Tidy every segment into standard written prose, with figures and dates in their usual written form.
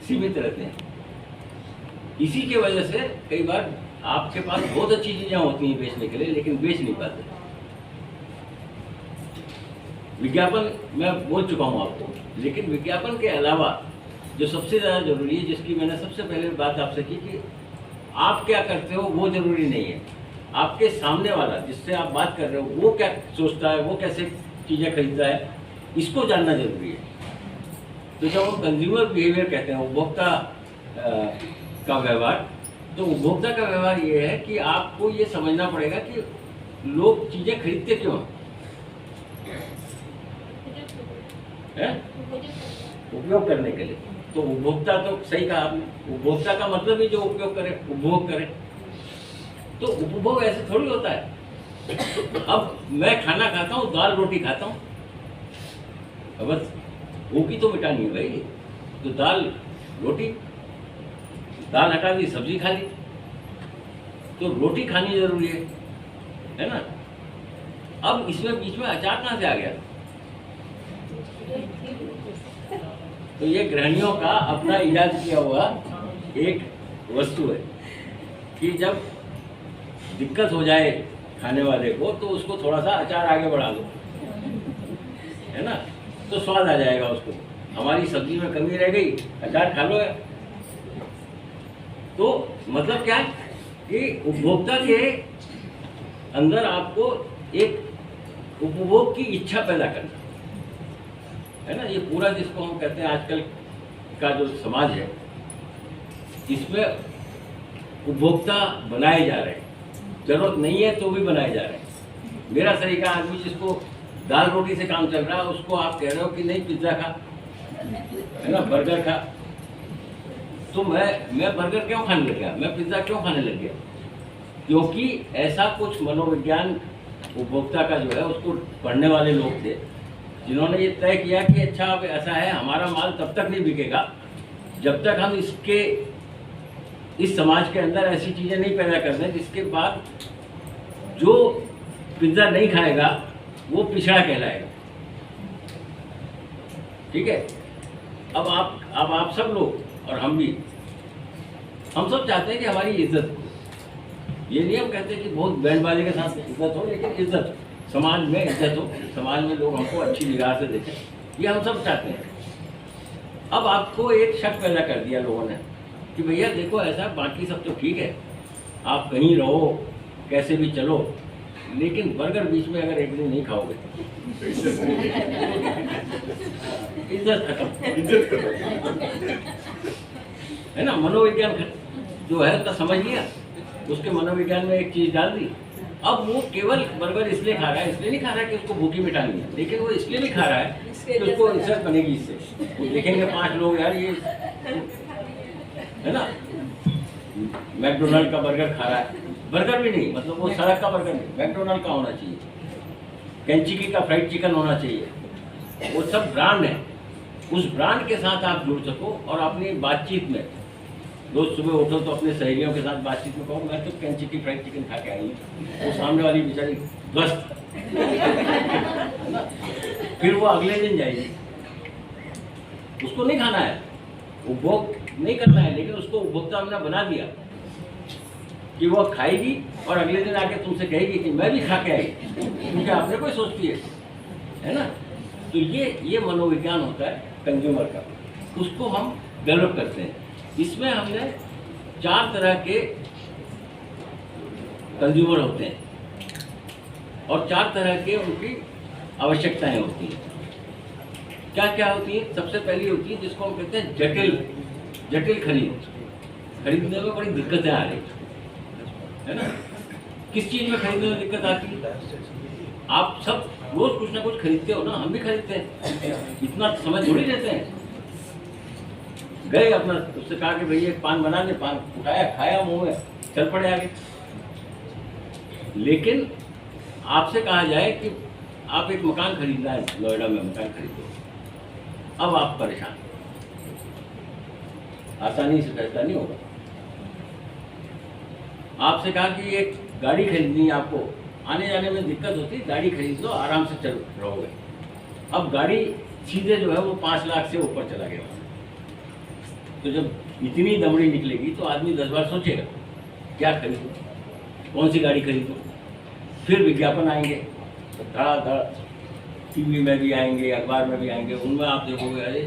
सीमित रहते हैं। इसी के वजह से कई बार आपके पास बहुत अच्छी चीजें होती हैं बेचने के लिए, लेकिन बेच नहीं पाते। विज्ञापन मैं बोल चुका हूं आपको, लेकिन विज्ञापन के अलावा जो सबसे ज़्यादा जरूरी है, जिसकी मैंने सबसे पहले बात आपसे की कि आप क्या करते हो वो जरूरी नहीं है, आपके सामने वाला जिससे आप बात कर रहे हो वो क्या सोचता है, वो कैसे चीज़ें खरीदता है, इसको जानना जरूरी है। तो जब हम कंज्यूमर बिहेवियर कहते हैं, उपभोक्ता का व्यवहार, तो उपभोक्ता का व्यवहार ये है कि आपको ये समझना पड़ेगा कि लोग चीज़ें खरीदते क्यों हैं, उपयोग करने के लिए। तो उपभोक्ता, तो सही कहा आपने, उपभोक्ता का मतलब ही जो उपयोग करे, उपभोग करे। तो उपभोग ऐसे थोड़ी होता है। अब मैं खाना खाता हूँ, दाल रोटी खाता हूँ, बस भूखी तो मिटानी है भाई, तो दाल रोटी, दाल हटा दी, सब्जी खा ली, तो रोटी खानी जरूरी है ना। अब इसमें बीच में अचार कहाँ से आ गया? तो ये गृहिणियों का अपना इजाद किया हुआ एक वस्तु है कि जब दिक्कत हो जाए खाने वाले को तो उसको थोड़ा सा अचार आगे बढ़ा दो, है ना, तो स्वाद आ जाएगा उसको। हमारी सब्जी में कमी रह गई, अचार खा लो। तो मतलब क्या है कि उपभोक्ता के अंदर आपको एक उपभोग की इच्छा पैदा करना है ना। ये पूरा जिसको हम कहते हैं आजकल का जो समाज है, इसमें उपभोक्ता बनाए जा रहे हैं, जरूरत नहीं है तो भी बनाए जा रहे हैं। मेरा तरीका, आदमी जिसको दाल रोटी से काम चल रहा है उसको आप कह रहे हो कि नहीं पिज्ज़ा खा, है ना, बर्गर खा, तो मैं बर्गर क्यों खाने लग गया, मैं पिज्ज़ा क्यों खाने लग गया? क्योंकि ऐसा कुछ मनोविज्ञान उपभोक्ता का जो है उसको पढ़ने वाले लोग थे जिन्होंने ये तय किया कि अच्छा अब ऐसा है, हमारा माल तब तक नहीं बिकेगा जब तक हम इस समाज के अंदर ऐसी चीज़ें नहीं पैदा कर दें जिसके बाद जो पिज्ज़ा नहीं खाएगा वो पिछड़ा कहलाएगा। ठीक है। अब आप सब लोग और हम भी, हम सब चाहते हैं कि हमारी इज्जत हो। ये नहीं हम कहते कि बहुत बैंडबाजी के साथ इज्जत हो, लेकिन इज्जत, समाज में इज्जत हो, समाज में लोग हमको अच्छी निगाह से देखें, ये हम सब चाहते हैं। अब आपको एक शक पैदा कर दिया लोगों ने कि भैया देखो ऐसा, बाकी सब तो ठीक है, आप कहीं रहो कैसे भी चलो, लेकिन बर्गर बीच में अगर एक दिन नहीं खाओगे इज्जत खत्म, है ना। मनोविज्ञान जो है उसका समझ लिया, उसके मनोविज्ञान में एक चीज डाल दी। अब वो केवल बर्गर इसलिए खा रहा है, इसलिए नहीं खा रहा है कि उसको भूखी मिटानी है, लेकिन वो इसलिए नहीं खा रहा है कि उसको इज्जत बनेगी इससे। वो देखेंगे 5 लोग, यार ये, है ना, मैकडोनल्ड का बर्गर खा रहा है, बर्गर भी नहीं, मतलब वो सड़क का बर्गर नहीं, मैकडोनल्ड का होना चाहिए, केंचिकी का फ्राइड चिकन होना चाहिए, वो सब ब्रांड है। उस ब्रांड के साथ आप जुड़ सको और अपनी बातचीत में, रोज सुबह उठो तो अपने सहेलियों के साथ बातचीत में कहो मैं तो केंचिकी फ्राइड चिकन खा के आई हूँ, वो सामने वाली बेचारी ध्वस्त, फिर वो अगले दिन जाएगी, उसको नहीं खाना है, उपभोग नहीं करना है, लेकिन उसको उपभोक्ता हमने बना दिया कि वो खाएगी और अगले दिन आके तुमसे कहेगी कि मैं भी खा के आई, क्योंकि आपने कोई सोचती है ना। तो ये मनोविज्ञान होता है कंज्यूमर का, उसको हम डेवलप करते हैं। इसमें हमने 4 तरह के कंज्यूमर होते हैं और 4 तरह के उनकी आवश्यकताएं होती हैं। क्या क्या होती है? सबसे पहली होती है जिसको हम कहते हैं जटिल खरीदने में बड़ी दिक्कतें आ रही है ना। किस चीज में खरीदने में दिक्कत आती है? आप सब रोज कुछ ना कुछ खरीदते हो ना, हम भी खरीदते हैं, इतना समय थोड़ी रहते हैं। गए अपना, उससे कहा कि भैया पान बना दे, पान उठाया, खाया, मुंह में चल पड़े आगे। लेकिन आपसे कहा जाए कि आप एक मकान खरीदना है, नोएडा में मकान खरीदो, अब आप परेशान, आसानी से फैसला नहीं होगा। आपसे कहा कि एक गाड़ी खरीदनी है, आपको आने जाने में दिक्कत होती, गाड़ी खरीद लो, आराम से चल रहोगे। अब गाड़ी सीधे जो है वो 5 लाख से ऊपर चला गया, तो जब इतनी दमड़ी निकलेगी तो आदमी 10 बार सोचेगा क्या खरीदूं, कौन सी गाड़ी खरीदूं। फिर विज्ञापन आएंगे, धड़ाधड़ टीवी में भी आएंगे, अखबार में भी आएंगे, उनमें आप देखोगे अरे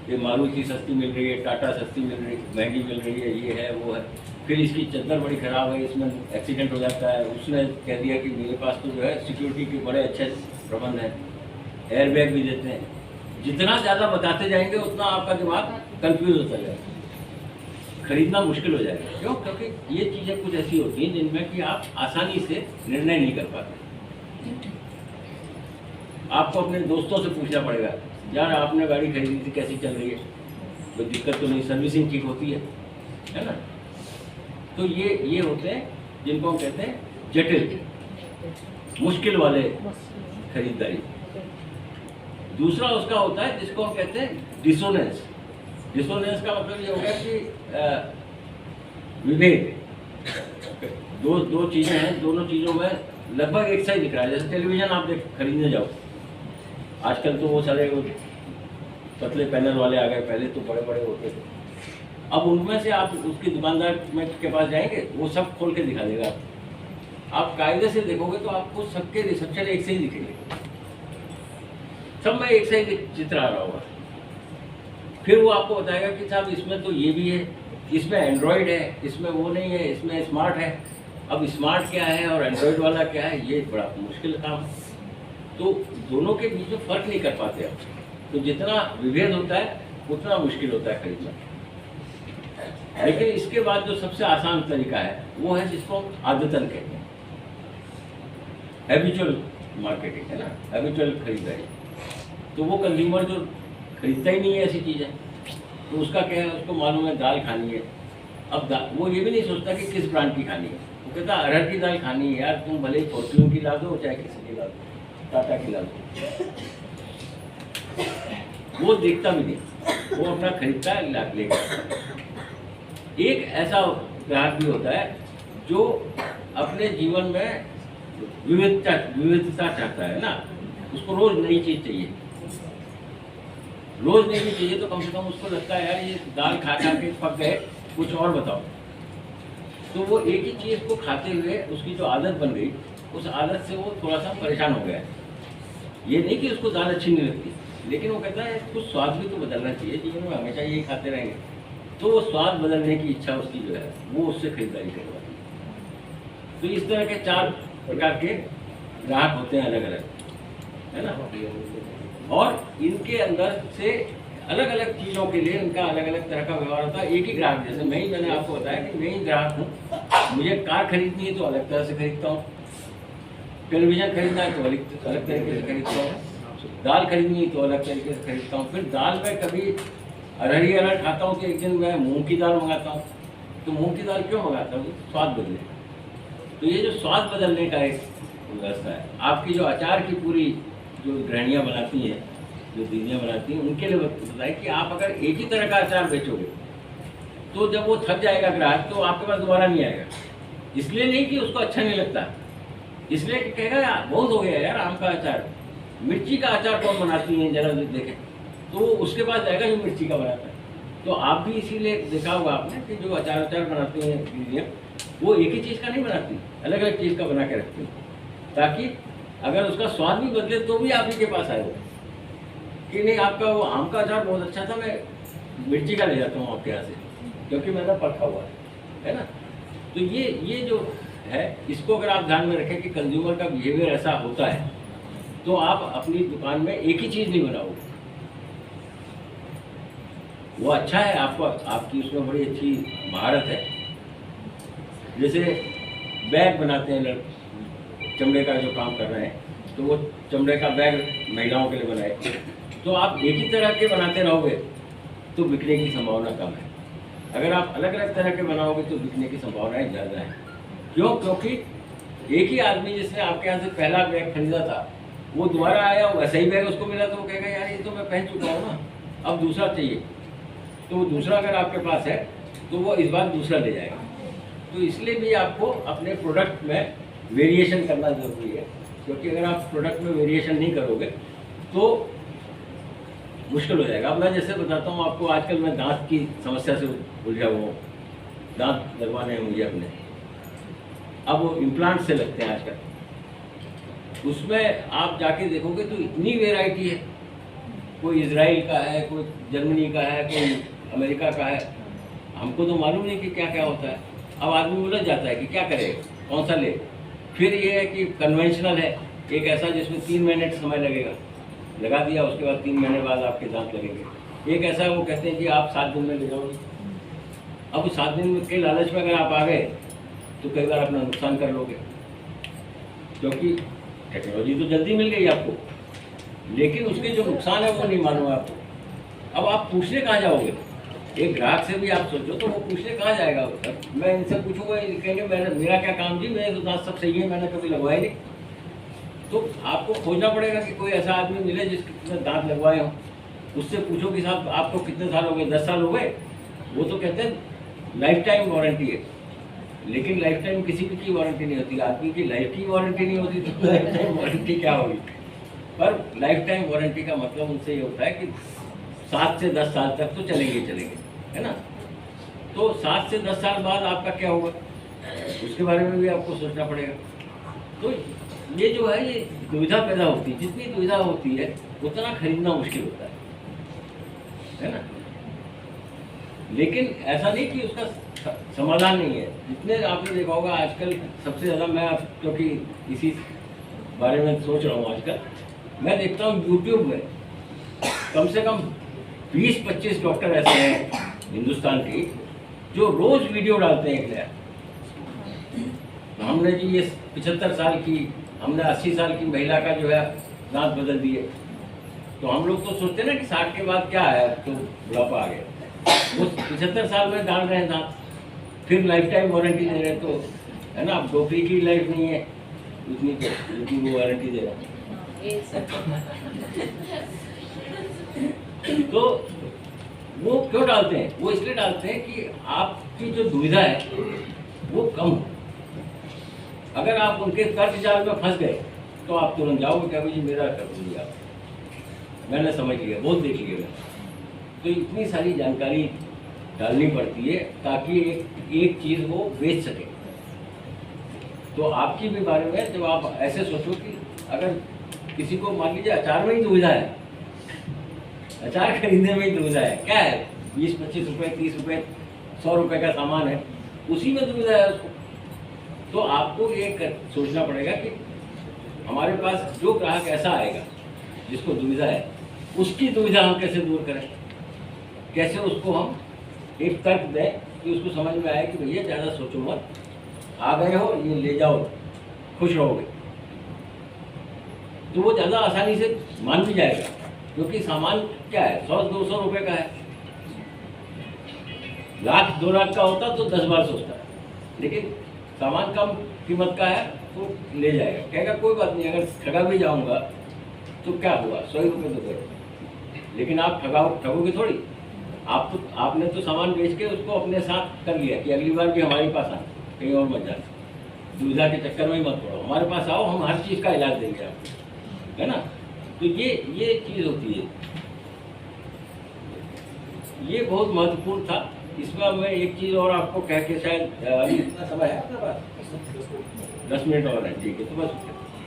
ये मारुति सस्ती मिल रही है, टाटा सस्ती मिल रही है, महंगी मिल रही है, ये है वो है। फिर इसकी चद्दर बड़ी ख़राब है, इसमें एक्सीडेंट हो जाता है। उसने कह दिया कि मेरे पास तो जो है सिक्योरिटी के बड़े अच्छे प्रबंध हैं, एयर बैग भी देते हैं। जितना ज़्यादा बताते जाएंगे उतना आपका दिमाग कंफ्यूज होता जाएगा, खरीदना मुश्किल हो जाएगा। क्यों? क्योंकि ये चीज़ें कुछ ऐसी होती हैं जिनमें कि आप आसानी से निर्णय नहीं कर पाते। आपको अपने दोस्तों से पूछना पड़ेगा, यार आपने गाड़ी खरीदी थी, कैसी चल रही है, कोई दिक्कत तो नहीं, सर्विसिंग ठीक होती है ना। तो ये होते हैं जिनको हम कहते हैं जटिल, मुश्किल वाले खरीदारी। दूसरा उसका होता है जिसको हम कहते हैं डिसोनेंस। डिसोनेंस का मतलब ये होगा कि विभेद। दो चीज़ें हैं, दोनों चीज़ों में लगभग एक सा ही दिख रहा है। जैसे टेलीविज़न आप खरीदने जाओ, आजकल तो वो सारे वो पतले पैनल वाले आ गए, पहले तो बड़े बड़े होते थे। अब उनमें से आप उसकी दुकानदार के पास जाएंगे, वो सब खोल के दिखा देगा। आप कायदे से देखोगे तो आपको सबके रिसेप्शन एक से ही दिखेंगे, सब में एक से ही चित्र आ रहा होगा। फिर वो आपको बताएगा कि साहब इसमें तो ये भी है, इसमें एंड्रॉयड है, इसमें वो नहीं है, इसमें स्मार्ट है। अब स्मार्ट क्या है और एंड्रॉयड वाला क्या है, ये बड़ा मुश्किल काम है। तो दोनों के बीच में फ़र्क नहीं कर पाते आप। तो जितना विभेद होता है उतना मुश्किल होता है खरीदना। लेकिन इसके बाद जो सबसे आसान तरीका है वो है जिसको हम आदतन कहते हैं, हैबिचुअल मार्केटिंग, है ना, हैबिचुअल खरीदारी। तो वो कंज्यूमर जो खरीदता ही नहीं है ऐसी चीज़ें, तो उसका क्या है, उसको मालूम है दाल खानी है। अब वो ये भी नहीं सोचता कि किस ब्रांड की खानी है, वो कहता अरहर की दाल खानी है। यार तुम भले ही फॉर्च्यून की ला दो, चाहे किसी की ला दो, टाटा की ला दो, वो देखता भी नहीं, वो अपना खरीदता है, लेगा। एक ऐसा ग्राहक भी होता है जो अपने जीवन में विविधता चाहता है ना, उसको रोज नई चीज चाहिए। रोज नई चीज चाहिए तो कम से कम उसको लगता है यार ये दाल खा के पक गए, कुछ और बताओ। तो वो एक ही चीज को खाते हुए उसकी जो आदत बन गई, उस आदत से वो थोड़ा सा परेशान हो गया है। ये नहीं कि उसको दाल अच्छी नहीं लगती, लेकिन वो कहता है कुछ स्वाद भी तो बदलना चाहिए, जीवन में हमेशा यही खाते रहेंगे। तो वो स्वाद बदलने की इच्छा उसकी जो है वो उससे खरीदारी करवाती है। तो इस तरह के 4 प्रकार के ग्राहक होते हैं अलग अलग, है ना। और इनके अंदर से अलग अलग चीज़ों के लिए इनका अलग अलग तरह का व्यवहार होता है। एक ही ग्राहक, जैसे मैंने आपको बताया कि मैं ही ग्राहक हूँ, मुझे कार खरीदनी है तो अलग तरह से खरीदता हूँ, टेलीविज़न खरीदना है तो अलग तरीके से खरीदता हूँ, दाल खरीदनी है तो अलग तरीके से खरीदता हूँ। फिर दाल में कभी अरहर खाता हूँ तो एक दिन मैं मूंग की दाल मंगाता हूँ। तो मूंग की दाल क्यों मंगाता हूँ? स्वाद बदले। तो ये जो स्वाद बदलने का एक व्यवस्था है, आपकी जो अचार की पूरी जो गृहणियाँ बनाती हैं, जो दीदियाँ बनाती हैं, उनके लिए बताए कि आप अगर एक ही तरह का अचार बेचोगे तो जब वो थक जाएगा ग्राहक तो आपके पास दोबारा नहीं आएगा। इसलिए नहीं कि उसको अच्छा नहीं लगता, इसलिए कि कहेगा यार बहुत हो गया यार आम का अचार, मिर्ची का अचार कौन बनाती है जरा देखें, तो उसके पास जाएगा जो मिर्ची का बनाता है। तो आप भी इसीलिए देखा होगा आपने कि जो अचार बनाती हैं दीदियाँ, वो एक ही चीज़ का नहीं बनाती, अलग अलग चीज़ का बना के रखती हैं, ताकि अगर उसका स्वाद भी बदले तो भी आप ही के पास आएगा कि नहीं आपका वो आम का अचार बहुत अच्छा था, मैं मिर्ची का ले जाता हूँ आपके यहाँ से क्योंकि मैंने परखा हुआ है ना। तो ये जो है, इसको अगर आप ध्यान में रखें कि कंज्यूमर का बिहेवियर ऐसा होता है, तो आप अपनी दुकान में एक ही चीज़ नहीं बनाओगे। वो अच्छा है, आपको आपकी उसमें बड़ी अच्छी महारत है। जैसे बैग बनाते हैं लोग, चमड़े का जो काम कर रहे हैं, तो वो चमड़े का बैग महिलाओं के लिए बनाए, तो आप एक ही तरह के बनाते रहोगे तो बिकने की संभावना कम है। अगर आप अलग अलग तरह के बनाओगे तो बिकने की संभावनाएं ज़्यादा हैं। क्यों? क्योंकि एक ही आदमी जिसने आपके यहाँ से पहला बैग खरीदा था, वो दोबारा आया, वैसा ही बैग उसको मिला तो वो कहेगा यार ये तो मैं पहन चुका हूँ ना, अब दूसरा चाहिए। तो वो दूसरा अगर आपके पास है तो वो इस बार दूसरा ले जाएगा। तो इसलिए भी आपको अपने प्रोडक्ट में वेरिएशन करना ज़रूरी है, क्योंकि अगर आप प्रोडक्ट में वेरिएशन नहीं करोगे तो मुश्किल हो जाएगा। अब मैं जैसे बताता हूँ आपको, आजकल मैं दांत की समस्या से उलझा हुआ हूँ, दांत लगवाने हैं मुझे अपने। अब वो इम्प्लांट से लगते हैं आजकल, उसमें आप जाके देखोगे तो इतनी वेराइटी है, कोई इजराइल का है, कोई जर्मनी का है, कोई अमेरिका का है। हमको तो मालूम नहीं कि क्या क्या होता है। अब आदमी उलझ जाता है कि क्या करे, कौन सा ले। फिर ये है कि कन्वेंशनल है, एक ऐसा जिसमें 3 मिनट समय लगेगा, लगा दिया, उसके बाद 3 महीने बाद आपके दांत लगेंगे। एक ऐसा वो कहते हैं कि आप 7 दिन में ले जाओगे। अब 7 दिन के लालच में अगर आप आ गए तो कई बार अपना नुकसान कर लोगे, क्योंकि टेक्नोलॉजी तो जल्दी मिल गई आपको, लेकिन उसके जो नुकसान है वो नहीं मालूम आपको। अब आप पूछने कहाँ जाओगे? एक ग्राहक से भी आप सोचो तो वो पूछने कहाँ जाएगा? मैं इनसे पूछूंगा, कहेंगे मेरा क्या काम जी, मेरे तो दांत सब सही है, मैंने कभी लगवाए नहीं। तो आपको खोजना पड़ेगा कि कोई ऐसा आदमी मिले जिसके दांत लगवाए हों, उससे पूछो कि साहब आपको कितने साल हो गए? 10 साल हो गए? वो तो कहते हैं लाइफ टाइम वारंटी है, लेकिन लाइफ टाइम किसी की वारंटी नहीं होती। आदमी की लाइफ की वारंटी नहीं होती तो लाइफ टाइम वारंटी क्या होगी? पर लाइफ टाइम वारंटी का मतलब उनसे ये होता है कि 7 से 10 साल तक तो चलेंगे चलेंगे, है ना। तो 7 से 10 साल बाद आपका क्या होगा, उसके बारे में भी आपको सोचना पड़ेगा। तो ये जो है, ये दुविधा पैदा होती है। जितनी दुविधा होती है उतना खरीदना मुश्किल होता है ना। लेकिन ऐसा नहीं कि उसका समाधान नहीं है। जितने आपने देखा होगा आजकल सबसे ज़्यादा, मैं क्योंकि इसी बारे में सोच रहा हूँ आजकल, मैं देखता हूँ यूट्यूब में कम से कम 20-25 डॉक्टर ऐसे हैं हिंदुस्तान के जो रोज़ वीडियो डालते हैं एक नया। हमने जी ये 75 साल की, हमने 80 साल की महिला का जो है दांत बदल दिए। तो हम लोग तो सोचते हैं ना कि 60 के बाद क्या है, तो बुढ़ापा आ गया। वो 75 साल में डाल रहे हैं दांत, फिर लाइफ टाइम वारंटी दे रहे हैं। तो है ना, अब डॉक्टरी की लाइफ नहीं है उतनी, तो उतनी वो वारंटी दे रहे हैं। तो वो क्यों डालते हैं? वो इसलिए डालते हैं कि आपकी जो दुविधा है वो कम हो। अगर आप उनके कर्ज जाल में फंस गए तो आप तुरंत जाओगे क्या, जी मेरा कर दिया, मैंने समझ लिया, बहुत देख लिया मैंने। तो इतनी सारी जानकारी डालनी पड़ती है ताकि एक चीज़ वो बेच सके। तो आपकी भी बारे में जब आप ऐसे सोचो कि अगर किसी को मान लीजिए अचार में ही दुविधा है, अचार खरीदने में ही दुविधा है, क्या है 20-25 रुपये, 30 रुपये, 100 रुपये का सामान है, उसी में दुविधा है उसको। तो आपको ये सोचना पड़ेगा कि हमारे पास जो ग्राहक ऐसा आएगा जिसको दुविधा है, उसकी दुविधा हम कैसे दूर करें, कैसे उसको हम एक तर्क दें कि उसको समझ में आए कि भैया ज़्यादा सोचो मत, आ गए हो ये ले जाओ, खुश रहोगे। तो वो ज़्यादा आसानी से मान भी जाएगा, क्योंकि सामान क्या है, 100-200 रुपये का है। 1,00,000-2 लाख का होता तो 10 बार सोचता है, लेकिन सामान कम कीमत का है तो ले जाएगा, कहेगा कोई बात नहीं, अगर ठगा भी जाऊंगा तो क्या हुआ, 100 रुपये तो गए। लेकिन आप ठगोगे थोड़ी। आपने तो सामान बेच के उसको अपने साथ कर लिया कि अगली बार भी हमारे पास आना, कहीं और मत जाना, दुविधा के चक्कर में ही मत पड़ो, हमारे पास आओ, हम हर चीज़ का इलाज देंगे आपको, है ना। तो ये चीज़ होती है, ये बहुत महत्वपूर्ण था। इसमें मैं एक चीज़ और आपको कह के, शायद अभी इतना समय है आपके पास, 10 मिनट और है, ठीक है, तो बस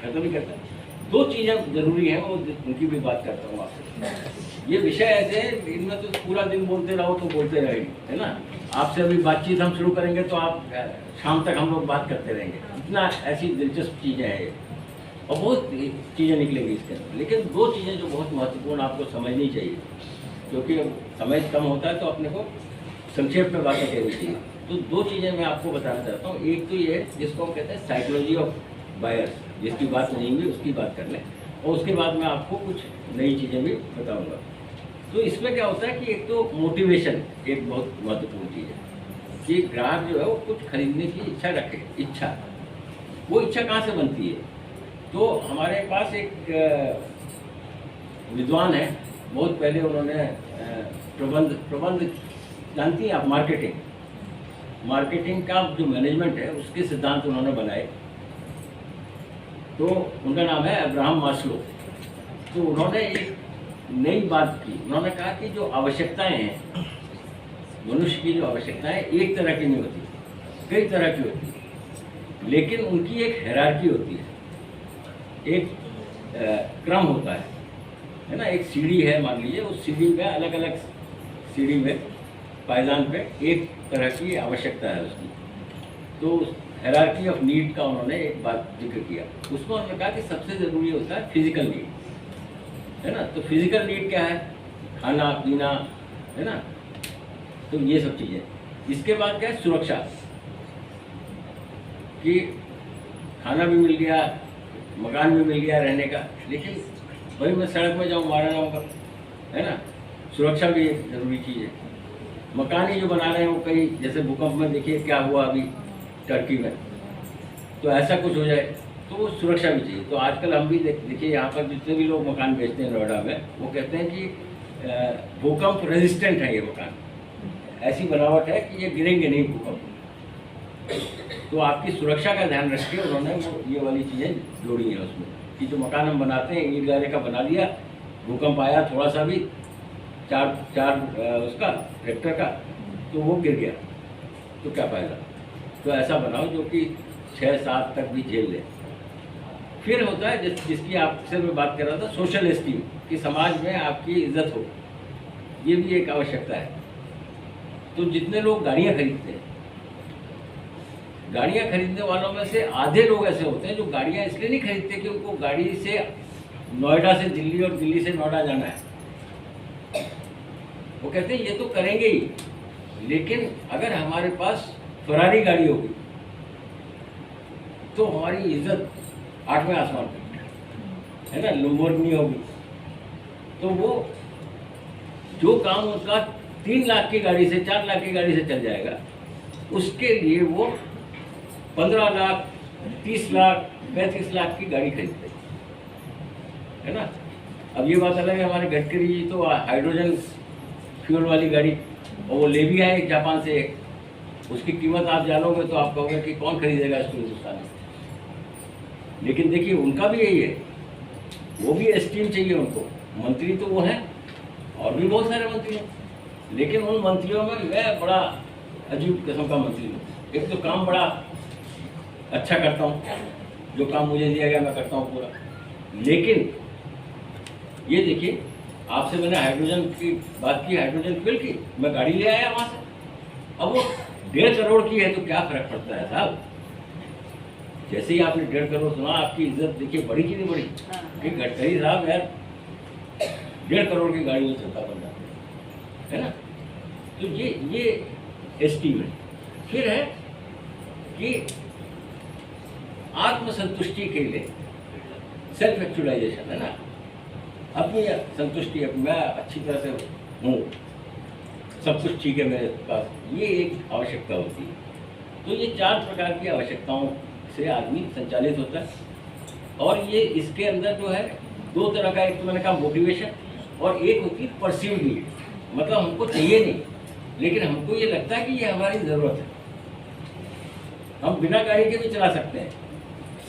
खत्म ही करता है। 2 चीज़ें ज़रूरी हैं, वो उनकी भी बात करता हूँ आपसे। ये विषय ऐसे हैं, इनमें तो पूरा दिन बोलते रहो तो बोलते रहेंगे, है ना। आपसे अभी बातचीत हम शुरू करेंगे तो आप शाम तक हम लोग बात करते रहेंगे, इतना ऐसी दिलचस्प चीज़ें हैं ये, और बहुत चीज़ें निकलेंगी इसके अंदर। लेकिन 2 चीज़ें जो बहुत महत्वपूर्ण आपको समझनी चाहिए, क्योंकि समय कम होता है तो अपने को संक्षेप में बातें कहनी चाहिए। तो 2 चीज़ें मैं आपको बताना चाहता हूँ। एक तो ये है जिसको हम कहते हैं साइकोलॉजी ऑफ बायर्स, जिसकी बात नहीं हुई उसकी बात कर लें, और उसके बाद मैं आपको कुछ नई चीज़ें भी बताऊँगा। तो इसमें क्या होता है कि एक तो मोटिवेशन एक बहुत महत्वपूर्ण चीज़ है कि ग्राहक जो है वो कुछ खरीदने की इच्छा रखे। इच्छा, वो इच्छा कहाँ से बनती है? तो हमारे पास एक विद्वान है, बहुत पहले उन्होंने प्रबंध जानती हैं आप, मार्केटिंग का जो मैनेजमेंट है उसके सिद्धांत उन्होंने बनाए। तो उनका नाम है अब्राहम मास्लो। तो उन्होंने एक नई बात की। उन्होंने कहा कि जो आवश्यकताएं हैं, मनुष्य की जो आवश्यकताएं एक तरह की नहीं होती, कई तरह की होती है, लेकिन उनकी एक हायरार्की होती है, एक क्रम होता है ना। एक सीढ़ी है, मान लीजिए, उस सीढ़ी में अलग अलग सीढ़ी में पायदान पे एक तरह की आवश्यकता है उसकी। तो हायरार्की ऑफ नीड का उन्होंने एक बात जिक्र किया। उसमें उन्होंने कहा कि सबसे ज़रूरी होता है फिजिकल नीड, है ना। तो फिजिकल नीड क्या है? खाना पीना, है ना। तो ये सब चीज़ें। इसके बाद क्या है? सुरक्षा, कि खाना भी मिल गया, मकान भी मिल गया रहने का, लेकिन भाई मैं सड़क में जाऊँ मारा जाऊँगा, है ना। सुरक्षा भी एक ज़रूरी चीज़ है। मकान ही जो बना रहे हैं वो कहीं, जैसे भूकंप में देखिए क्या हुआ अभी टर्की में, तो ऐसा कुछ हो जाए तो वो सुरक्षा भी चाहिए। तो आजकल हम भी देखिए यहाँ पर जितने भी लोग मकान बेचते हैं नोएडा में, वो कहते हैं कि भूकंप रेजिस्टेंट है ये मकान, ऐसी बनावट है कि ये गिरेंगे नहीं भूकंप। तो आपकी सुरक्षा का ध्यान रख के उन्होंने वो ये वाली चीज़ें जोड़ी हैं उसमें, कि जो मकान हम बनाते हैं ईंट गारे का बना लिया, भूकंप आया थोड़ा सा भी, चार उसका ट्रैक्टर का, तो वो गिर गया तो क्या फायदा। तो ऐसा बनाओ जो कि 6-7 तक भी झेल ले। फिर होता है जिसकी आपसे मैं बात कर रहा था, सोशल एस्टीम, कि समाज में आपकी इज्जत हो, ये भी एक आवश्यकता है। तो जितने लोग गाड़ियाँ खरीदते हैं, गाड़ियाँ खरीदने वालों में से आधे लोग ऐसे होते हैं जो गाड़ियाँ इसलिए नहीं खरीदते कि उनको गाड़ी से नोएडा से दिल्ली और दिल्ली से नोएडा जाना है। वो कहते हैं ये तो करेंगे ही, लेकिन अगर हमारे पास फरारी गाड़ी होगी तो हमारी इज्जत 8वें आसमान पर, है ना। लंबोर्गिनी होगी तो वो जो काम उनका 3 लाख की गाड़ी से 4 लाख की गाड़ी से चल जाएगा, उसके लिए वो 15 लाख 30 लाख 35 लाख की गाड़ी खरीदते हैं, है ना। अब ये बात अलग है, हमारे गडकरी जी तो हाइड्रोजन फ्यूल वाली गाड़ी, और वो ले भी आए जापान से, उसकी कीमत आप जानोगे तो आप कहोगे कि कौन खरीदेगा इसको हिंदुस्तान में। लेकिन देखिए उनका भी यही है, वो भी एस्टीम चाहिए उनको। मंत्री तो वो हैं, और भी बहुत सारे मंत्री हैं, लेकिन उन मंत्रियों में मैं बड़ा अजीब किस्म का मंत्री हूँ। एक तो काम बड़ा अच्छा करता हूँ, जो काम मुझे दिया गया मैं करता हूँ पूरा। लेकिन ये देखिए, आपसे मैंने हाइड्रोजन की बात की, हाइड्रोजन फ्यूल की, मैं गाड़ी ले आया वहाँ से। अब वो 1.5 करोड़ की है तो क्या फर्क पड़ता है साहब। जैसे ही आपने 1.5 करोड़ सुना, आपकी इज्जत देखिए बढ़ी कि नहीं बढ़ी। कि गडकरी साहब यार 1.5 करोड़ की गाड़ी में चलता बन जाता है ना। तो ये एस्टीम है। फिर है कि आत्मसंतुष्टि के लिए सेल्फ एक्चुअलाइजेशन, है ना। अपनी संतुष्टि, मैं अच्छी तरह से हूँ, सब कुछ ठीक है मेरे पास, ये एक आवश्यकता होती है। तो ये 4 प्रकार की आवश्यकताओं से आदमी संचालित होता है। और ये इसके अंदर जो है 2 तरह का, एक तो मैंने कहा मोटिवेशन, और एक होती है परसीव्ड नीड, मतलब हमको चाहिए नहीं लेकिन हमको ये लगता है कि ये हमारी ज़रूरत है। हम बिना गाड़ी के भी चला सकते हैं,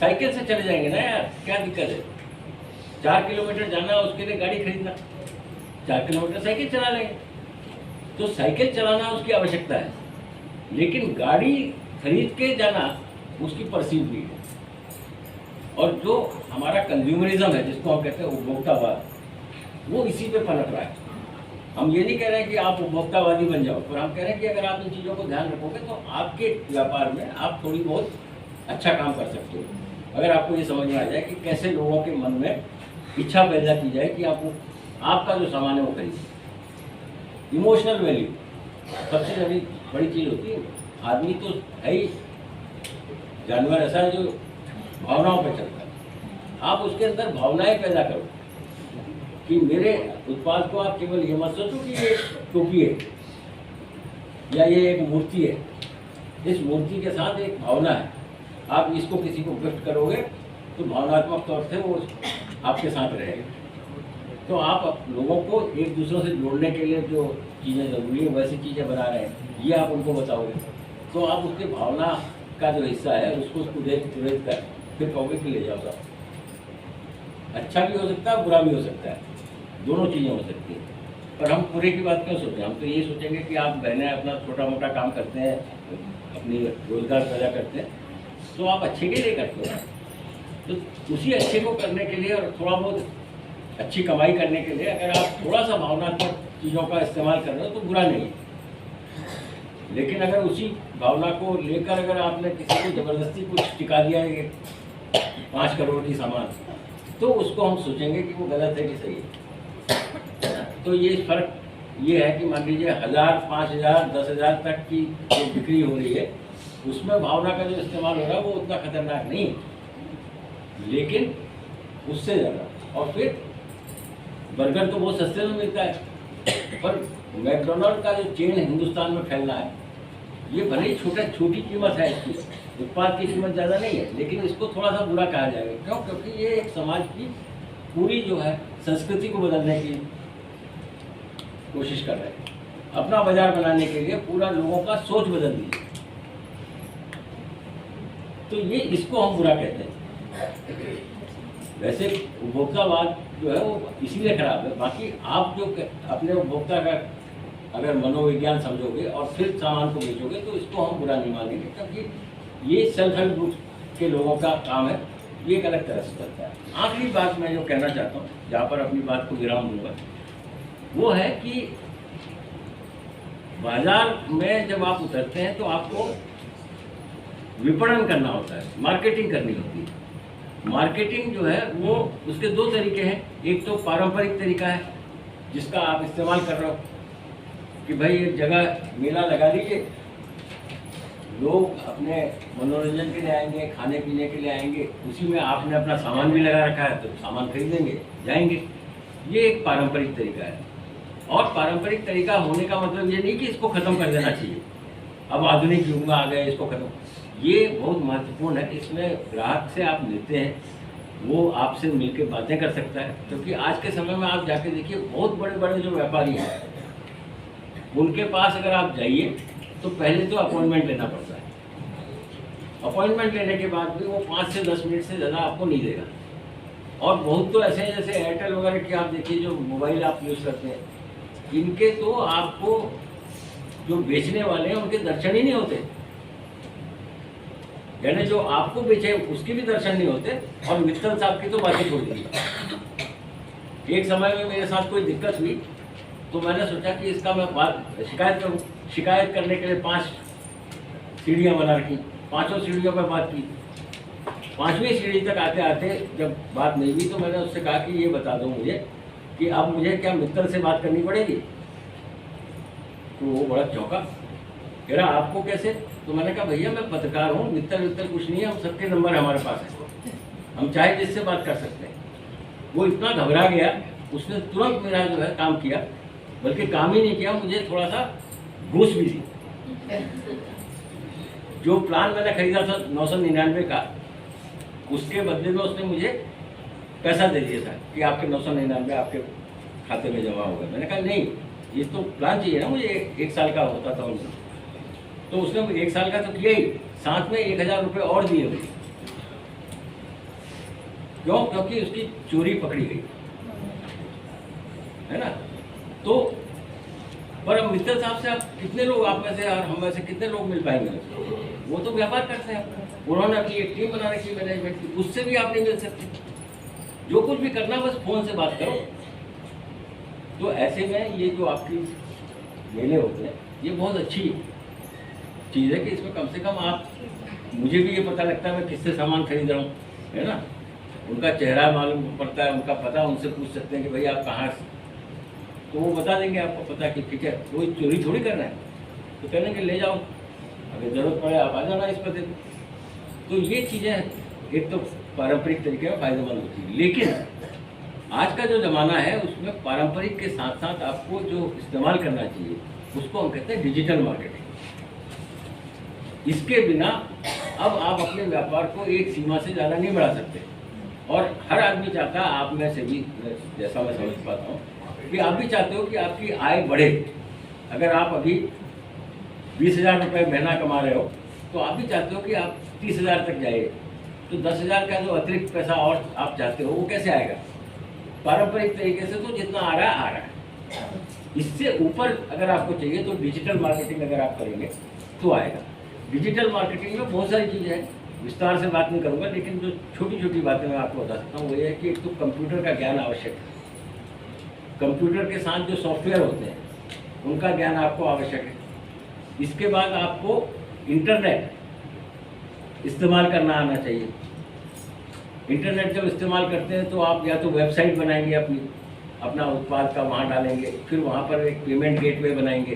साइकिल से चले जाएंगे ना यार, क्या दिक्कत है। 4 किलोमीटर जाना, उसके लिए गाड़ी खरीदना, 4 किलोमीटर साइकिल चला लेंगे। तो साइकिल चलाना उसकी आवश्यकता है, लेकिन गाड़ी खरीद के जाना उसकी परसीव नीड है। और जो हमारा कंज्यूमरिज्म है, जिसको हम कहते हैं उपभोक्तावाद, वो इसी पे पनप रहा है। हम ये नहीं कह रहे हैं कि आप उपभोक्तावादी बन जाओ, पर हम कह रहे हैं कि अगर आप इन चीज़ों को ध्यान रखोगे तो आपके व्यापार में आप थोड़ी बहुत अच्छा काम कर सकते हो। अगर आपको ये समझ में आ जाए कि कैसे लोगों के मन में इच्छा पैदा की जाए कि आपका जो सामान है वो खरीदें। इमोशनल वैल्यू सबसे बड़ी चीज़ होती है। आदमी तो है ही जानवर ऐसा है जो भावनाओं पर चलता है। आप उसके अंदर भावनाएं पैदा करो कि मेरे उत्पाद को आप केवल ये मत सोचो कि ये टोपी है या ये एक मूर्ति है। इस मूर्ति के साथ एक भावना है, आप इसको किसी को गिफ्ट करोगे तो भावनात्मक तौर से वो आपके साथ रहेगा। तो आप लोगों को एक दूसरों से जोड़ने के लिए जो चीज़ें ज़रूरी है वैसी चीज़ें बना रहे हैं, ये आप उनको बताओगे तो आप उसके भावना का जो हिस्सा है उसको देख कर फिर कहोगे कि ले जाओ साहब। अच्छा भी हो सकता है, बुरा भी हो सकता है, दोनों चीज़ें हो सकती हैं। पर हम पूरे की बात क्यों सोचें? हम तो ये सोचेंगे कि आप बहनें अपना छोटा मोटा काम करते हैं, अपनी रोजगार पैदा करते हैं, तो आप अच्छे के लिए करते हो। तो उसी अच्छे को करने के लिए और थोड़ा बहुत अच्छी कमाई करने के लिए अगर आप थोड़ा सा भावनात्मक चीज़ों का इस्तेमाल कर रहे हो तो बुरा नहीं है। लेकिन अगर उसी भावना को लेकर अगर आपने किसी को ज़बरदस्ती कुछ टिका दिया है 5 करोड़ की सामान, तो उसको हम सोचेंगे कि वो गलत है कि सही है। तो ये फर्क ये है कि मान लीजिए 1000, 5000, 10,000 तक की जो बिक्री हो रही है, उसमें भावना का जो इस्तेमाल हो रहा है वो उतना खतरनाक नहीं है, लेकिन उससे ज़्यादा। और फिर बर्गर तो बहुत सस्ते में मिलता है, पर मैकडोनल्ड का जो चेन हिंदुस्तान में फैलना है, ये भले ही छोटी कीमत है इसकी, उत्पाद की कीमत ज़्यादा नहीं है, लेकिन इसको थोड़ा सा बुरा कहा जाएगा। क्यों? क्योंकि ये एक समाज की पूरी जो है संस्कृति को बदलने की कोशिश कर रहे हैं। अपना बाजार बनाने के लिए पूरा लोगों का सोच बदल दीजिए, तो ये इसको हम बुरा कहते हैं। वैसे उपभोक्तावाद जो है वो इसीलिए खराब है। बाकी आप जो अपने उपभोक्ता का अगर मनोविज्ञान समझोगे और फिर सामान को बेचोगे तो इसको हम बुरा नहीं मानेंगे, क्योंकि ये सेल्फ हेल्प ग्रुप के लोगों का काम है, ये एक अलग तरह से चलता है। आखिरी बात मैं जो कहना चाहता हूँ, जहाँ पर अपनी बात को विराम दूंगा, वो है कि बाजार में जब आप उतरते हैं तो आपको विपणन करना होता है, मार्केटिंग करनी होती है। मार्केटिंग जो है वो उसके 2 तरीके हैं। एक तो पारंपरिक तरीका है जिसका आप इस्तेमाल कर रहे हो कि भाई एक जगह मेला लगा लीजिए, लोग अपने मनोरंजन के लिए आएंगे, खाने पीने के लिए आएंगे, उसी में आपने अपना सामान भी लगा रखा है तो सामान खरीदेंगे, जाएंगे। ये एक पारंपरिक तरीका है। और पारंपरिक तरीका होने का मतलब ये नहीं कि इसको ख़त्म कर देना चाहिए, अब आधुनिक युग में आ गए इसको ख़त्म। ये बहुत महत्वपूर्ण है। इसमें ग्राहक से आप लेते हैं, वो आपसे मिलकर बातें कर सकता है, क्योंकि आज के समय में आप जाके देखिए बहुत बड़े बड़े जो व्यापारी हैं उनके पास अगर आप जाइए तो पहले तो अपॉइंटमेंट लेना पड़ता है। अपॉइंटमेंट लेने के बाद भी वो 5 से 10 मिनट से ज़्यादा आपको नहीं देगा। और बहुत तो ऐसे हैं जैसे एयरटेल वगैरह की आप देखिए जो मोबाइल आप यूज़ करते हैं, इनके तो आपको जो बेचने वाले हैं उनके दर्शन ही नहीं होते, यानी जो आपको बेचे उसके भी दर्शन नहीं होते। और मित्तल साहब की तो बातें छोड़ दी। एक समय में मेरे साथ कोई दिक्कत हुई तो मैंने सोचा कि इसका मैं शिकायत करूं। शिकायत करने के लिए 5 सीढ़ियां बना रखी, 5 सीढ़ियों पर बात की। 5वीं सीढ़ी तक आते आते जब बात नहीं हुई तो मैंने उससे कहा कि ये बता दो मुझे कि अब मुझे क्या मित्तल से बात करनी पड़ेगी? तो वो बड़ा चौंका, कह रहा आपको कैसे? तो मैंने कहा भैया मैं पत्रकार हूँ, मित्तल कुछ नहीं है, हम सबके नंबर हमारे पास है, हम चाहे जिससे बात कर सकते हैं। वो इतना घबरा गया, उसने तुरंत मेरा जो है काम किया, बल्कि काम ही नहीं किया, मुझे थोड़ा सा घूस भी दी। जो प्लान मैंने खरीदा था 999 का, उसके बदले में उसने मुझे पैसा दे दिया था कि आपके 999 आपके खाते में जमा होगा। मैंने कहा नहीं, ये तो प्लान चाहिए ना मुझे, 1 साल का होता था उनका। तो उसने 1 साल का तो किया ही, साथ में 1000 रुपये और दिए मुझे। क्यों? क्योंकि उसकी चोरी पकड़ी गई है ना। तो पर अब मित्तल साहब से आप कितने लोग, आप में से और हम में से कितने लोग मिल पाएंगे? वो तो व्यापार करते हैं, उन्होंने अपनी एक टीम बना रखी मैनेजमेंट की, उससे भी आप नहीं मिल सकते। जो कुछ भी करना बस फोन से बात करो। तो ऐसे में ये जो आपकी मेले होते हैं ये बहुत अच्छी चीज़ है कि इसमें कम से कम आप, मुझे भी ये पता लगता है मैं किससे सामान खरीद रहा हूँ, है ना। उनका चेहरा मालूम पड़ता है, उनका पता, उनसे पूछ सकते हैं कि भाई आप कहाँ से, तो वो बता देंगे आपको पता कि ठीक है कोई चोरी थोड़ी करना है, तो कहेंगे ले जाओ, अगर ज़रूरत पड़े आप आ जाना इस पते पर। तो ये चीज़ें एक तो पारंपरिक तरीके में फ़ायदेमंद होती है, लेकिन आज का जो ज़माना है उसमें पारंपरिक के साथ साथ आपको जो इस्तेमाल करना चाहिए उसको हम कहते हैं डिजिटल मार्केटिंग। इसके बिना अब आप अपने व्यापार को एक सीमा से ज़्यादा नहीं बढ़ा सकते। और हर आदमी चाहता है, आप में से भी, जैसा मैं समझ पाता हूँ कि आप भी चाहते हो कि आपकी आय बढ़े। अगर आप अभी 20,000 रुपये महीना कमा रहे हो तो आप भी चाहते हो कि आप 30,000 तक जाइए। तो 10,000 का जो अतिरिक्त पैसा और आप चाहते हो वो कैसे आएगा? पारंपरिक तरीके से तो जितना आ रहा है। इससे ऊपर अगर आपको चाहिए तो डिजिटल मार्केटिंग अगर आप करेंगे तो आएगा। डिजिटल मार्केटिंग में बहुत सारी चीज़ें हैं, विस्तार से बात नहीं करूँगा, लेकिन जो छोटी छोटी बातें मैं आपको बता सकता हूँ वो ये है कि एक तो कंप्यूटर का ज्ञान आवश्यक है। कंप्यूटर के साथ जो सॉफ्टवेयर होते हैं उनका ज्ञान आपको आवश्यक है। इसके बाद आपको इंटरनेट इस्तेमाल करना आना चाहिए। इंटरनेट जब इस्तेमाल करते हैं तो आप या तो वेबसाइट बनाएंगे अपना उत्पाद का वहाँ डालेंगे, फिर वहाँ पर एक पेमेंट गेटवे बनाएंगे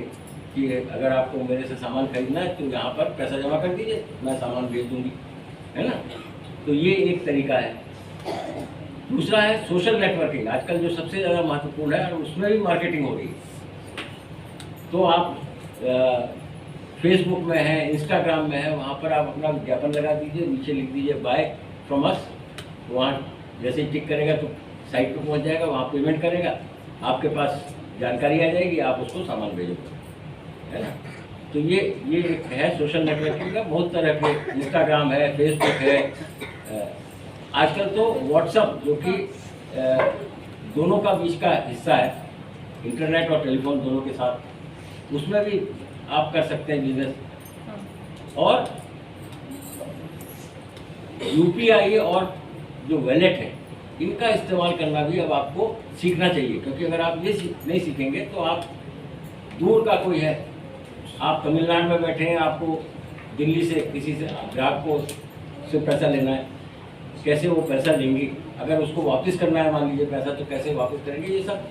कि अगर आपको मेरे से सामान खरीदना है तो यहाँ पर पैसा जमा कर दीजिए, मैं सामान भेज दूँगी, है ना। तो ये एक तरीका है। दूसरा है सोशल नेटवर्किंग, आजकल जो सबसे ज़्यादा महत्वपूर्ण है और उसमें भी मार्केटिंग हो रही है। तो आप फेसबुक में है, इंस्टाग्राम में है, वहाँ पर आप अपना विज्ञापन लगा दीजिए, नीचे लिख दीजिए बाय फ्रॉम अस। वहाँ जैसे ही टिक करेगा तो साइट पे पहुँच जाएगा, वहाँ पेमेंट करेगा, आपके पास जानकारी आ जाएगी, आप उसको सामान भेजोगे, है ना। तो ये एक है सोशल नेटवर्किंग का। बहुत तरह के इंस्टाग्राम है, फेसबुक है, आजकल तो व्हाट्सअप जो कि दोनों का बीच का हिस्सा है, इंटरनेट और टेलीफोन दोनों के साथ, उसमें भी आप कर सकते हैं बिजनेस। और यूपीआई और जो वैलेट है इनका इस्तेमाल करना भी अब आपको सीखना चाहिए, क्योंकि अगर आप ये नहीं सीखेंगे तो आप दूर का कोई है, आप तमिलनाडु में बैठे हैं, आपको दिल्ली से किसी से ग्राहक को से पैसा लेना है, कैसे वो पैसा लेंगे, अगर उसको वापस करना है मान लीजिए पैसा, तो कैसे वापस करेंगे। ये सब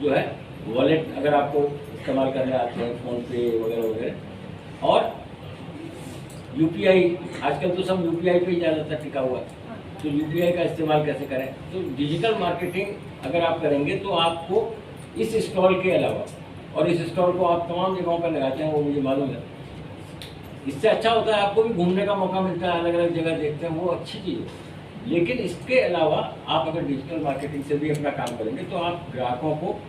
जो है वॉलेट अगर आपको इस्तेमाल करने आते हैं, फ़ोन पे वगैरह वगैरह। और यूपीआई, आजकल तो सब यूपीआई पे ही ज़्यादातर टिका हुआ है, तो यूपीआई का इस्तेमाल कैसे करें। तो डिजिटल मार्केटिंग अगर आप करेंगे तो आपको इस स्टॉल के अलावा, और इस स्टॉल को आप तमाम जगहों पर लगाते हैं वो मुझे मालूम है, इससे अच्छा होता है आपको भी घूमने का मौका मिलता है, अलग अलग जगह देखते हैं, वो अच्छी चीज़ है। लेकिन इसके अलावा आप अगर डिजिटल मार्केटिंग से भी अपना काम करेंगे तो आप ग्राहकों को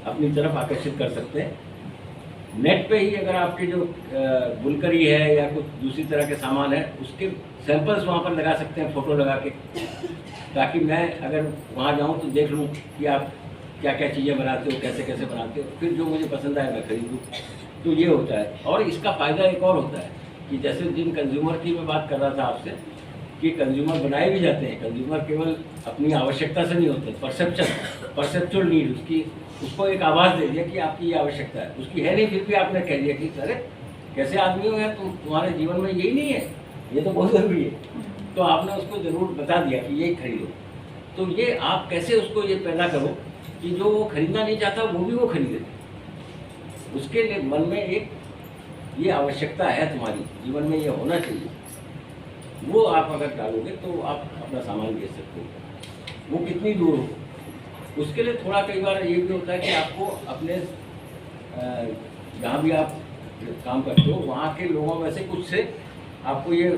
अपनी तरफ आकर्षित कर सकते हैं। नेट पे ही अगर आपके जो गुलकरी है या कुछ दूसरी तरह के सामान है उसके सैंपल्स वहाँ पर लगा सकते हैं, फ़ोटो लगा के, ताकि मैं अगर वहाँ जाऊँ तो देख लूँ कि आप क्या क्या चीज़ें बनाते हो, कैसे कैसे बनाते हो, फिर जो मुझे पसंद आए मैं खरीदूँ। तो ये होता है। और इसका फ़ायदा एक और होता है कि जैसे जिन कंज्यूमर की मैं बात कर रहा था आपसे कि कंज्यूमर बनाए भी जाते हैं, कंज्यूमर केवल अपनी आवश्यकता से नहीं होते, परसेप्चुअल नीड, उसको एक आवाज़ दे दिया कि आपकी ये आवश्यकता है, उसकी है नहीं, फिर भी आपने कह दिया कि अरे कैसे आदमी हो यार, तुम्हारे जीवन में यही नहीं है, ये तो बहुत ज़रूरी है। तो आपने उसको ज़रूर बता दिया कि ये खरीदो। तो ये आप कैसे उसको ये पैदा करो कि जो वो खरीदना नहीं चाहता वो भी वो खरीदे, उसके लिए मन में एक ये आवश्यकता है, तुम्हारी जीवन में ये होना चाहिए, वो आप अगर डालोगे तो आप अपना सामान बेच सकते हो, वो कितनी दूर हो। उसके लिए थोड़ा कई बार ये भी होता है कि आपको अपने जहाँ भी आप काम करते हो वहाँ के लोगों में से कुछ से आपको ये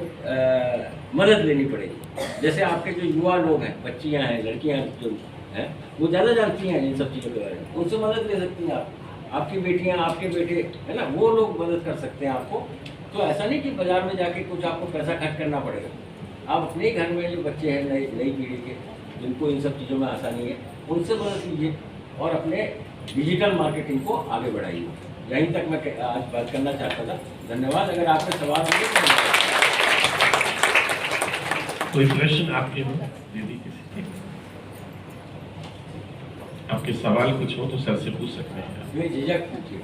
मदद लेनी पड़ेगी। जैसे आपके जो युवा लोग हैं, बच्चियाँ हैं, लड़कियाँ जो हैं, वो ज़्यादा जानती हैं इन सब चीज़ों के बारे में, उनसे मदद ले सकती हैं आप, आपकी बेटियाँ, आपके बेटे, है ना, वो लोग मदद कर सकते हैं आपको। तो ऐसा नहीं कि बाज़ार में जाके कुछ आपको पैसा खर्च करना पड़ेगा, आप अपने घर में जो बच्चे हैं नई पीढ़ी के, जिनको इन सब चीज़ों में आसानी है, उनसे मदद लीजिए और अपने डिजिटल मार्केटिंग को आगे बढ़ाइए। यहीं तक मैं आज बात करना चाहता था। धन्यवाद। अगर आपके सवाल होंगे तो कोई प्रश्न आपके हो दीदी, किसी आपके सवाल कुछ हो तो सर से पूछ सकते हैं। बेझिझक पूछिए,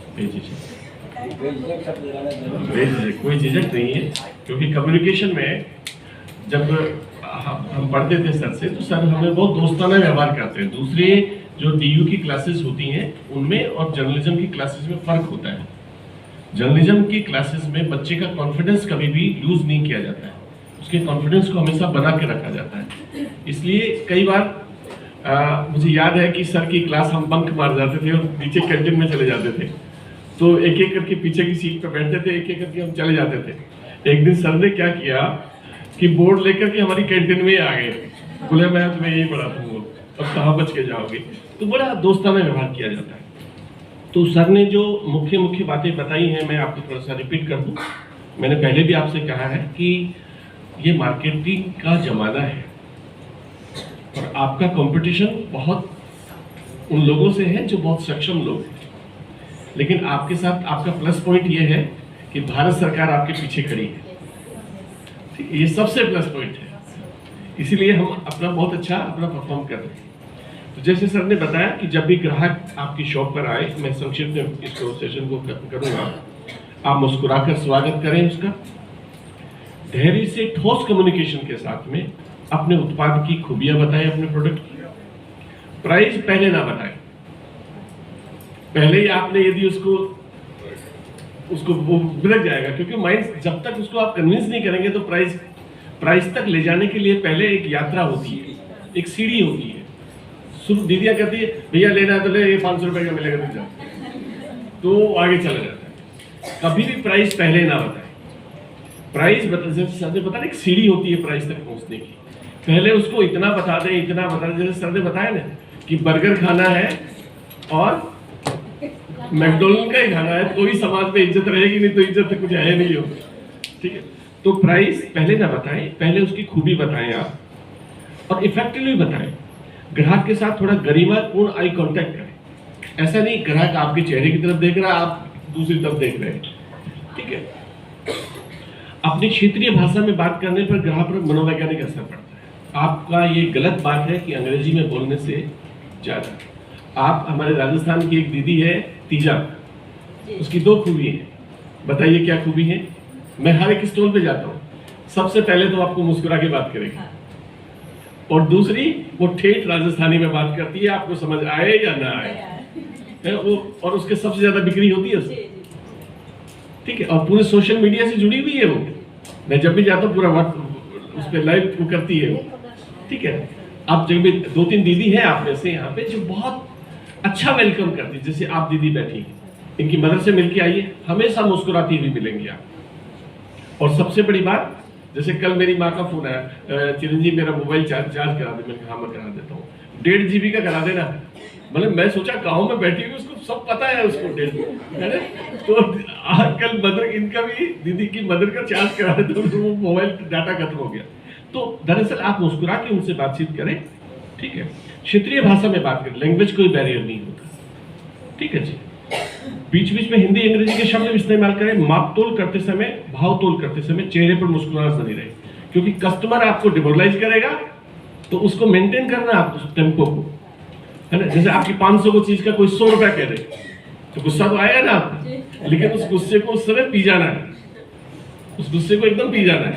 बेझिझक शब्द लगाना जरूरी है। बेझिझक, कोई झिझक नहीं है, क्योंकि कम्युनिकेशन में जब हम पढ़ते थे सर से तो सर हमें बहुत दोस्ताना व्यवहार करते हैं। दूसरे जो DU की क्लासेस होती हैं उनमें और जर्नलिज्म की क्लासेस में फ़र्क होता है। जर्नलिज्म की क्लासेस में बच्चे का कॉन्फिडेंस कभी भी लूज़ नहीं किया जाता है, उसके कॉन्फिडेंस को हमेशा बना के रखा जाता है। इसलिए कई बार मुझे याद है कि सर की क्लास हम बंक मार जाते थे और नीचे कैंटीन में चले जाते थे, तो एक एक करके पीछे की सीट पर बैठते थे, एक एक करके हम चले जाते थे। एक दिन सर ने क्या किया कि बोर्ड लेकर के हमारी कैंटीन में आ गए, बोले मैं तुम्हें यही पढ़ाता हूँ, अब कहाँ बच के जाओगे। तो बड़ा दोस्ताना व्यवहार किया जाता है। तो सर ने जो मुख्य मुख्य बातें बताई हैं मैं आपको थोड़ा सा रिपीट कर दूँ। मैंने पहले भी आपसे कहा है कि ये मार्केटिंग का ज़माना है और आपका कंपटीशन बहुत उन लोगों से है जो बहुत सक्षम लोग हैं, लेकिन आपके साथ आपका प्लस पॉइंट ये है कि भारत सरकार आपके पीछे खड़ी है, ठीक है, ये सबसे प्लस पॉइंट है, इसीलिए हम अपना बहुत अच्छा अपना परफॉर्म कर रहे हैं। तो जैसे सर ने बताया कि जब भी ग्राहक आपकी शॉप पर आए, मैं संक्षिप्त में इस सेशन को करूंगा, आप मुस्कुराकर स्वागत करें उसका, धैर्य से ठोस कम्युनिकेशन के साथ में अपने उत्पाद की खूबियां बताएं, अपने प्रोडक्ट की, प्राइस पहले ना बताएं। पहले ही आपने यदि उसको वो बिलक जाएगा, क्योंकि माइंड जब तक उसको आप कन्विंस नहीं करेंगे तो प्राइस तक ले जाने के लिए पहले एक यात्रा होती है, एक सीढ़ी होती है। शुरू दीदियाँ कहती है भैया लेना है तो ले, ये 500 रुपए का मिलेगा तुझे, तो आगे चला जाता है। कभी भी प्राइस पहले ना बताएं। प्राइस बता एक सीढ़ी होती है प्राइस तक पहुंचने की, पहले उसको इतना बता दें, इतना बता दें। जैसे सर ने बताया ना कि बर्गर खाना है और मैकडोनल्ड का ही खाना है, कोई समाज में इज्जत रहेगी नहीं, तो इज्जत कुछ है नहीं हो, ठीक है। तो प्राइस पहले ना बताएं, पहले उसकी खूबी बताएं आप, और इफेक्टिवली बताएं। ग्राहक के साथ थोड़ा गरिमापूर्ण आई कांटेक्ट करें। ऐसा नहीं ग्राहक आपके चेहरे की तरफ देख रहा है, आप दूसरी तरफ देख रहे हैं, ठीक है। अपनी क्षेत्रीय भाषा में बात करने पर ग्राहक पर मनोवैज्ञानिक असर पड़ता है। आपका ये गलत बात है कि अंग्रेजी में बोलने से ज्यादा, आप हमारे राजस्थान की एक दीदी है तीजा, उसकी 2 खूबी है, बताइए क्या खूबी है। मैं हर एक स्टॉल पे जाता हूँ, सबसे पहले तो आपको मुस्कुरा के बात करेगी, और दूसरी वो ठेठ राजस्थानी में बात करती है, आपको समझ आए या ना आए, वो और उसके सबसे ज्यादा बिक्री होती है उसकी, ठीक है। और पूरे सोशल मीडिया से जुड़ी हुई है वो, मैं जब भी जाता हूँ पूरा वक्त उस पर लाइव वो करती है वो, ठीक है। आप जब भी 2-3 दीदी हैं आप में से यहाँ पे जो बहुत अच्छा वेलकम करती है, जैसे आप दीदी बैठी हैं, इनकी मदर से मिलके आइए, हमेशा मुस्कुराती हुई मिलेंगी आप। और सबसे बड़ी बात, जैसे कल मेरी माँ का फोन आया, चिरंजीव मेरा मोबाइल चार्ज करा दे, मैंने कहा मैं करा देता हूँ, 1.5 GB का करा देना। मतलब मैं सोचा गाँव में बैठी हुई उसको सब पता है, उसको 1.5, तो कल मदर इनका भी दीदी की मदर का चार्ज करा दे, तो वो मोबाइल डाटा खत्म हो गया। तो दरअसल आप मुस्कुरा के उनसे बातचीत करें, ठीक है। क्षेत्रीय भाषा में बात करें, लैंग्वेज कोई बैरियर नहीं होता, ठीक है जी। बीच बीच में हिंदी अंग्रेजी के शब्द इस्तेमाल करें। माप तोल करते समय, भाव तोल करते समय चेहरे पर मुस्कुराहट बनी रहे, क्योंकि कस्टमर आपको डिमोरलाइज करेगा, तो उसको मेंटेन करना आप उस टेम्पो को, है ना। जैसे आपकी 500 को चीज का कोई 100 रुपया कह दे, तो गुस्सा तो आएगा ना आपको, लेकिन उस गुस्से को उस समय पी जाना है, उस गुस्से को एकदम पी जाना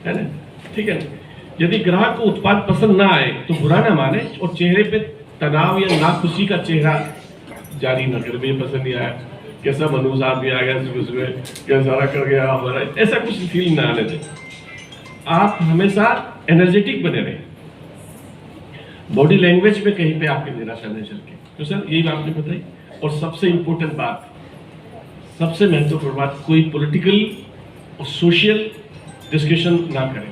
है ना, ठीक है। यदि ग्राहक को उत्पाद पसंद ना आए तो बुरा ना माने, और चेहरे पे तनाव या नाखुशी का चेहरा जारी न करे, मुझे पसंद नहीं आया, कैसा मनोज आदमी आ गया सुबह क्या सारा कर गया हमारा, ऐसा कुछ फील ना आने दें। आप हमेशा एनर्जेटिक बने रहें, बॉडी लैंग्वेज में कहीं पे आपकी निराशा नहीं चलती। तो सर यही बात आपने बताई। और सबसे इंपॉर्टेंट बात, सबसे महत्वपूर्ण बात, कोई पॉलिटिकल और सोशल डिस्कशन ना करें,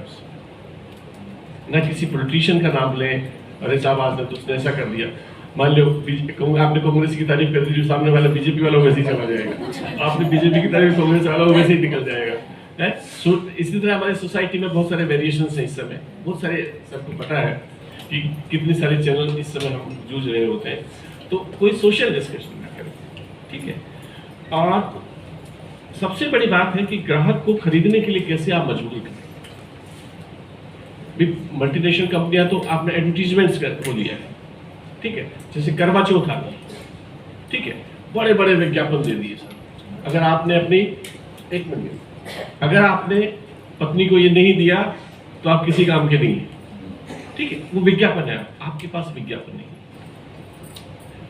ना किसी पॉलिटिशियन का नाम लें, अरे साहब आज तो उसने ऐसा कर दिया, मान लो आपने कांग्रेस की तारीफ कर दी, जो सामने वाला बीजेपी वाला वैसे ही चला जाएगा, आपने बीजेपी की तारीफ कांग्रेस वाला वैसे ही निकल जाएगा, है। इसी तरह हमारी सोसाइटी में बहुत सारे वेरिएशंस हैं इस समय, बहुत सारे, सबको पता है कि कितने सारे चैनल इस समय हम जूझ रहे होते हैं, तो कोई सोशल डिस्कशन ना करें, ठीक है। और सबसे बड़ी बात है कि ग्राहक को खरीदने के लिए कैसे आप मजबूर करें। मल्टीनेशनल कंपनियां तो आपने एडवर्टीजमेंट्स को लिया है, ठीक है, जैसे करवा चौथ आ गई, ठीक है, बड़े बड़े विज्ञापन दे दिए सर। अगर आपने अपनी, एक मिनट, अगर आपने पत्नी को ये नहीं दिया तो आप किसी काम के नहीं है, ठीक है, वो विज्ञापन है, आपके पास विज्ञापन नहीं,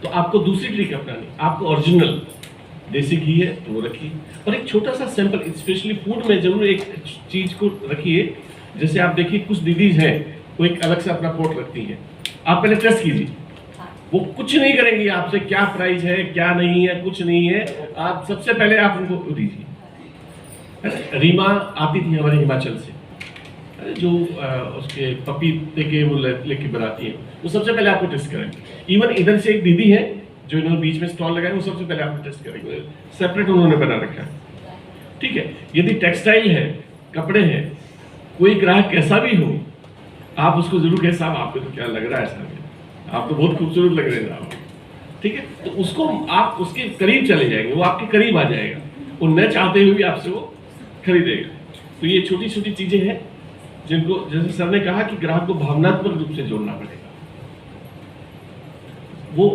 तो आपको दूसरी ट्रिक अपनानी, आपको ओरिजिनल देसी घी है तो वो रखिए, और एक छोटा सा सैंपल, स्पेशली फूड में जरूर एक चीज को रखिए। जैसे आप देखिए कुछ दीदीज हैं, वो एक अलग से अपना पोर्ट रखती है, आप पहले टेस्ट कीजिए, वो कुछ नहीं करेंगी आपसे, क्या प्राइस है क्या नहीं है, कुछ नहीं है, आप सबसे पहले आप उनको दीजिए। रीमा आती थी हमारे हिमाचल से, जो उसके पपीते के वो लेके बनाती है, वो सबसे पहले आपको टेस्ट करेंगे। इवन इधर से एक दीदी है जो इन्होंने बीच में स्टॉल लगाया, वो सबसे पहले आपको टेस्ट करेंगे, सेपरेट उन्होंने बना रखा है, ठीक है। यदि टेक्सटाइल है, कपड़े हैं, कोई ग्राहक कैसा भी हो, आप उसको जरूर कहें, साहब आपको तो क्या लग रहा है साहब, आप तो बहुत खूबसूरत लग रहे हैं साहब, ठीक है। तो उसको आप उसके करीब चले जाएंगे, वो आपके करीब आ जाएगा, वो न चाहते हुए भी आपसे वो खरीदेगा। तो ये छोटी छोटी चीजें हैं जिनको, जैसे सर ने कहा कि ग्राहक को भावनात्मक रूप से जोड़ना पड़ेगा। वो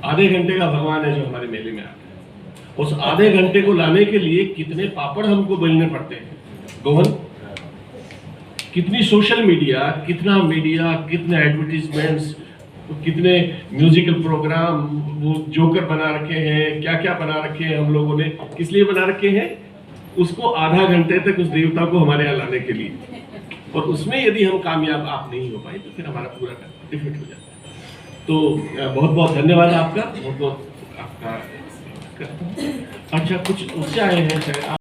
आधे घंटे का भगवान है जो हमारे मेले में आते हैं, उस आधे घंटे को लाने के लिए कितने पापड़ हमको बेलने पड़ते हैं गोवन, कितनी सोशल मीडिया, कितने एडवर्टीजमेंट्स, कितने म्यूजिकल प्रोग्राम, वो जोकर बना रखे हैं, क्या क्या बना रखे हैं हम लोगों ने, किस लिए बना रखे हैं, उसको आधा घंटे तक उस देवता को हमारे यहाँ लाने के लिए। और उसमें यदि हम कामयाब आप नहीं हो पाए तो फिर हमारा पूरा डिफिट हो जाता है। तो बहुत बहुत धन्यवाद आपका, बहुत बहुत आपका। अच्छा, कुछ उससे आए हैं सर।